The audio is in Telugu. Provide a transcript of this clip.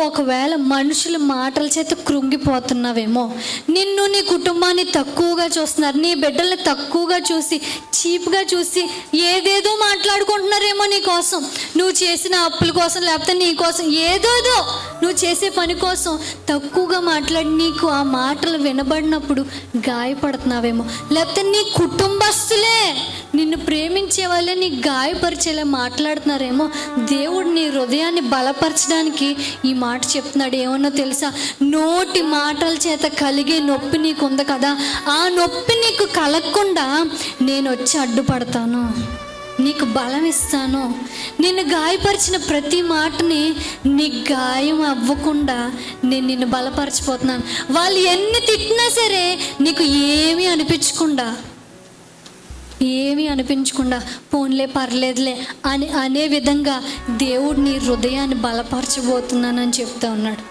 ఒకవేళ మనుషుల మాటల చేత కృంగిపోతున్నావేమో, నిన్ను నీ కుటుంబాన్ని తక్కువగా చూస్తున్నారు, నీ బిడ్డల్ని తక్కువగా చూసి చీప్గా చూసి ఏదేదో మాట్లాడుకుంటున్నారేమో నీ కోసం, నువ్వు చేసిన అప్పుల కోసం, లేకపోతే నీ కోసం ఏదోదో నువ్వు చేసే పని కోసం తక్కువగా మాట్లాడి నీకు ఆ మాటలు వినబడినప్పుడు గాయపడుతున్నావేమో, లేకపోతే నీ కుటుంబస్తులే నిన్ను ప్రేమించే వాళ్ళే నీ గాయపరిచేలా మాట్లాడుతున్నారేమో. దేవుడు నీ హృదయాన్ని బలపరచడానికి ఈ మాట చెప్తున్నాడు. ఏమన్నా తెలుసా? నోటి మాటల చేత కలిగే నొప్పి నీకు ఉంది కదా, ఆ నొప్పి నీకు కలగకుండా నేను వచ్చి అడ్డుపడతాను, నీకు బలం ఇస్తాను. నిన్ను గాయపరిచిన ప్రతి మాటని నీ గాయం అవ్వకుండా నేను నిన్ను బలపరచిపోతున్నాను. వాళ్ళు ఎన్ని తిట్టినా సరే నీకు ఏమీ అనిపించకుండా పోన్లే పర్లేదులే అనే విధంగా దేవుడు నీ హృదయాన్ని బలపరచబోతున్నానని చెప్తా ఉన్నాడు.